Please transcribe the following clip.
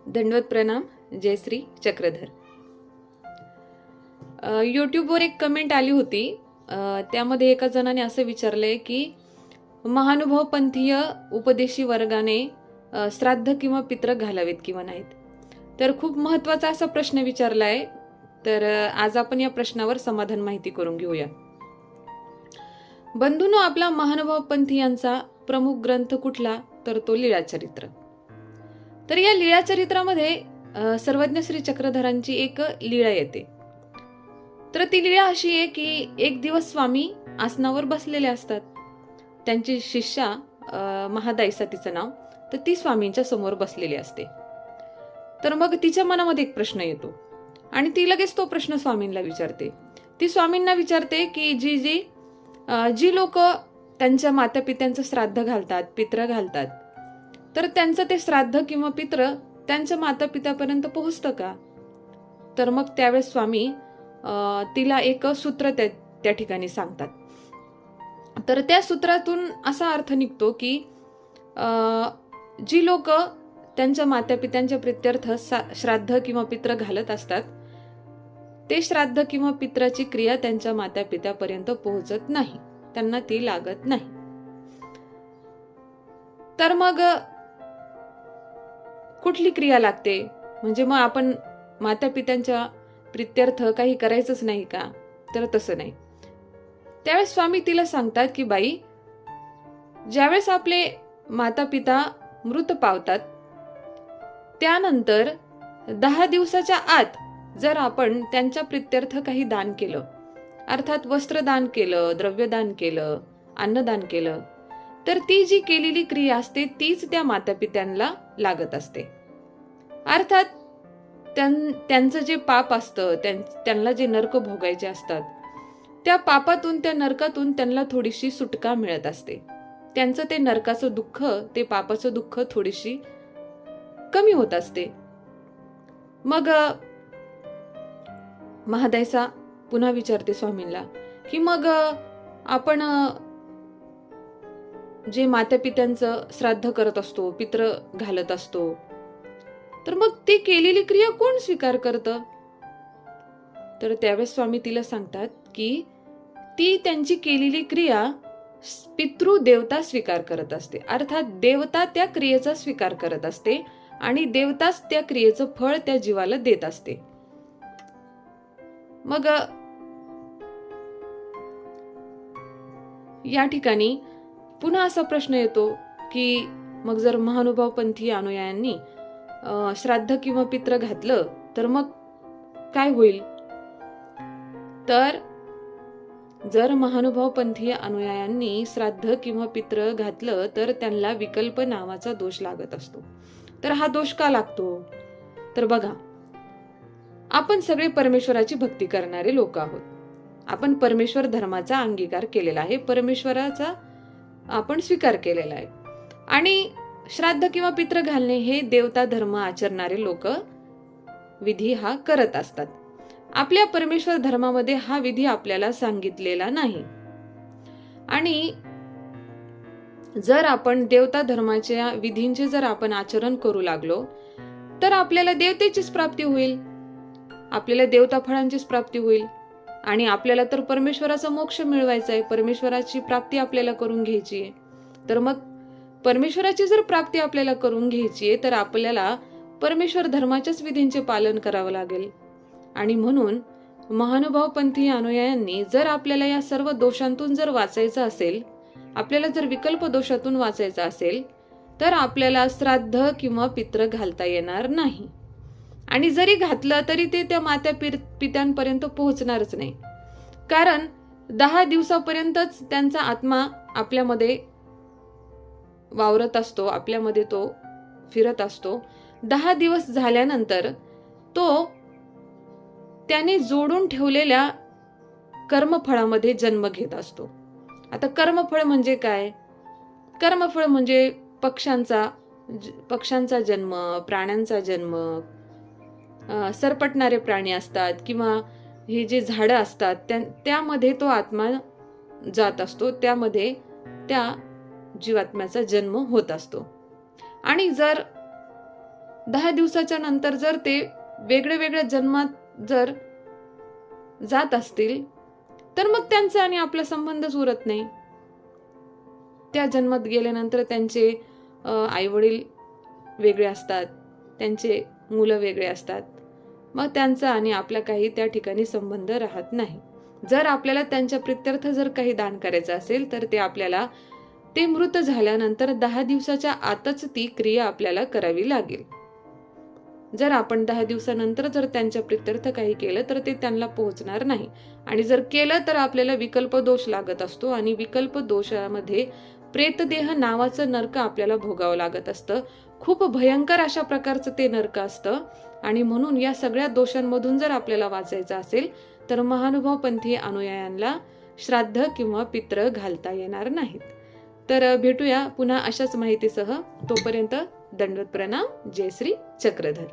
दंडवत प्रणाम. जयश्री चक्रधर. यूट्यूबवर एक कमेंट आली होती. त्यामध्ये एका जणाने असं विचारलंय की महानुभाव पंथीय उपदेशी वर्गाने श्राद्ध किंवा पित्र घालावेत किंवा नाहीत. तर खूप महत्वाचा असा प्रश्न विचारलाय. तर आज आपण या प्रश्नावर समाधान माहिती करून घेऊया. बंधूंनो, आपला महानुभाव पंथीयांचा प्रमुख ग्रंथ कुठला? तर तो लीळाचरित्र. तर या लीळाचरित्रामध्ये सर्वज्ञ श्री चक्रधरांची एक लीळा येते. तर ती लीळा अशी आहे की एक दिवस स्वामी आसनावर बसलेले असतात. त्यांची शिष्या महादायसा तिचं नाव, तर ती स्वामींच्या समोर बसलेली असते. तर मग तिच्या मनामध्ये एक प्रश्न येतो आणि ती लगेच तो प्रश्न स्वामींना विचारते. ती स्वामींना विचारते की जी लोक त्यांच्या मातापित्यांचं श्राद्ध घालतात, पित्र घालतात, तर त्यांचं ते श्राद्ध किंवा पित्र त्यांच्या मातापित्यापर्यंत पोहोचतं का? तर मग त्यावेळेस स्वामी तिला एक सूत्र त्या ठिकाणी सांगतात. तर त्या सूत्रातून असा अर्थ निघतो की जी लोक त्यांच्या मातापित्यांच्या प्रित्यर्थ श्राद्ध किंवा पित्र घालत असतात, ते श्राद्ध किंवा पित्राची क्रिया त्यांच्या मातापित्यापर्यंत पोहोचत नाही, त्यांना ती लागत नाही. तर मग कुठली क्रिया लागते? म्हणजे मग आपण मातापित्यांच्या प्रित्यर्थ काही करायचंच नाही का? तर तसं नाही. त्यावेळेस स्वामी तिला सांगतात की बाई, ज्यावेळेस आपले मातापिता मृत पावतात, त्यानंतर 10 दिवसाच्या आत जर आपण त्यांच्या प्रित्यर्थ काही दान केलं, अर्थात वस्त्रदान केलं, द्रव्यदान केलं, अन्नदान केलं, तर ती जी केलेली क्रिया असते तीच त्या मातापित्यांना लागत असते. अर्थात त्यांचं जे पाप असतं, त्यांना जे नरक भोगायचे असतात, त्या पापातून, त्या नरकातून त्यांना थोडीशी सुटका मिळत असते. त्यांचं ते नरकाचं दुःख, ते पापाचं दुःख थोडीशी कमी होत असते. मग महादायसा पुन्हा विचारते स्वामींना की मग आपण जे मातापित्यांचं श्राद्ध करत असतो, पित्र घालत असतो, तर मग ती केलेली क्रिया कोण स्वीकार करतं? तर त्यावेळेस स्वामी तिला सांगतात की ती त्यांची केलेली क्रिया पितृदेवता स्वीकार करत असते. अर्थात देवता त्या क्रियेचा स्वीकार करत असते आणि देवताच त्या क्रियेचं फळ त्या जीवाला देत असते. मग या ठिकाणी पुन्हा असा प्रश्न येतो की मग जर महानुभाव पंथीय अनुयायांनी श्राद्ध किंवा पित्र घातलं तर मग काय होईल? तर जर महानुभाव पंथीय अनुयायांनी श्राद्ध किंवा पित्र घातलं तर त्यांना विकल्प नावाचा दोष लागत असतो. तर हा दोष का लागतो? तर बघा, आपण सगळे परमेश्वराची भक्ती करणारे लोक आहोत. आपण परमेश्वर धर्माचा अंगीकार केलेला आहे, परमेश्वराचा आपण स्वीकार केलेला आहे. आणि श्राद्ध किंवा पित्र घालणे हे देवता धर्म आचरणारे लोक विधी हा करत असतात. आपल्या परमेश्वर धर्मामध्ये हा विधी आपल्याला सांगितलेला नाही. आणि जर आपण देवता धर्माच्या विधींचे जर आपण आचरण करू लागलो तर आपल्याला देवतेचीच प्राप्ती होईल, आपल्याला देवता फळांचीच प्राप्ती होईल आणि आपल्याला तर परमेश्वराचा मोक्ष मिळवायचा आहे, परमेश्वराची प्राप्ती आपल्याला करून घ्यायची आहे. तर मग परमेश्वराची जर प्राप्ती आपल्याला करून घ्यायची आहे तर आपल्याला परमेश्वर धर्माच्याच विधींचे पालन करावं लागेल. आणि म्हणून महानुभाव पंथीय अनुयायांनी जर आपल्याला या सर्व दोषांतून जर वाचायचं असेल, आपल्याला जर विकल्प दोषातून वाचायचं असेल, तर आपल्याला श्राद्ध किंवा पित्र घालता येणार नाही. आणि जरी घातलं तरी ते त्या पित्यांपर्यंत पोहोचणारच नाही. कारण 10 दिवसापर्यंतच त्यांचा आत्मा आपल्यामध्ये वावरत असतो, आपल्यामध्ये तो फिरत असतो. 10 दिवस झाल्यानंतर तो त्याने जोडून ठेवलेल्या कर्मफळामध्ये जन्म घेत असतो. आता कर्मफळ म्हणजे काय? कर्मफळ म्हणजे पक्ष्यांचा जन्म, प्राण्यांचा जन्म, सरपटणारे प्राणी असतात किंवा हे जे झाडं असतात त्यामध्ये तो आत्मा जात असतो, त्यामध्ये त्या जीवात्म्याचा जन्म होत असतो. आणि जर 10 दिवसाच्या नंतर जर ते वेगळ्या वेगळ्या जन्मात जर जात असतील तर मग त्यांचा आणि आपला संबंधच उरत नाही. त्या जन्मात गेल्यानंतर त्यांचे आई वडील वेगळे असतात, त्यांचे मुलं वेगळे असतात, मग त्यांचा आणि आपला काही त्या ठिकाणी संबंध राहत नाही. जर आपल्याला त्यांच्या प्रित्यर्थ जर काही दान करायचं असेल तर ते आपल्याला ते मृत झाल्यानंतर 10 दिवसाच्या आतच ती क्रिया आपल्याला करावी लागेल. जर आपण 10 दिवसानंतर जर त्यांच्या प्रित्यर्थ काही केलं तर ते त्यांना पोहोचणार नाही, आणि जर केलं तर आपल्याला विकल्प दोष लागत असतो, आणि विकल्प दोषामध्ये प्रेतदेह नावाचं नरक आपल्याला भोगावं लागत असतं. खूप भयंकर अशा प्रकारचं ते नरक असतं, आणि म्हणून या सगळ्या दोषांमधून जर आपल्याला वाचायचं असेल तर महानुभाव पंथीय अनुयायांना श्राद्ध किंवा पित्र घालता येणार नाहीत. तर भेटूया पुन्हा अशाच माहितीसह. तोपर्यंत दंडवत प्रणाम. जय श्री चक्रधर.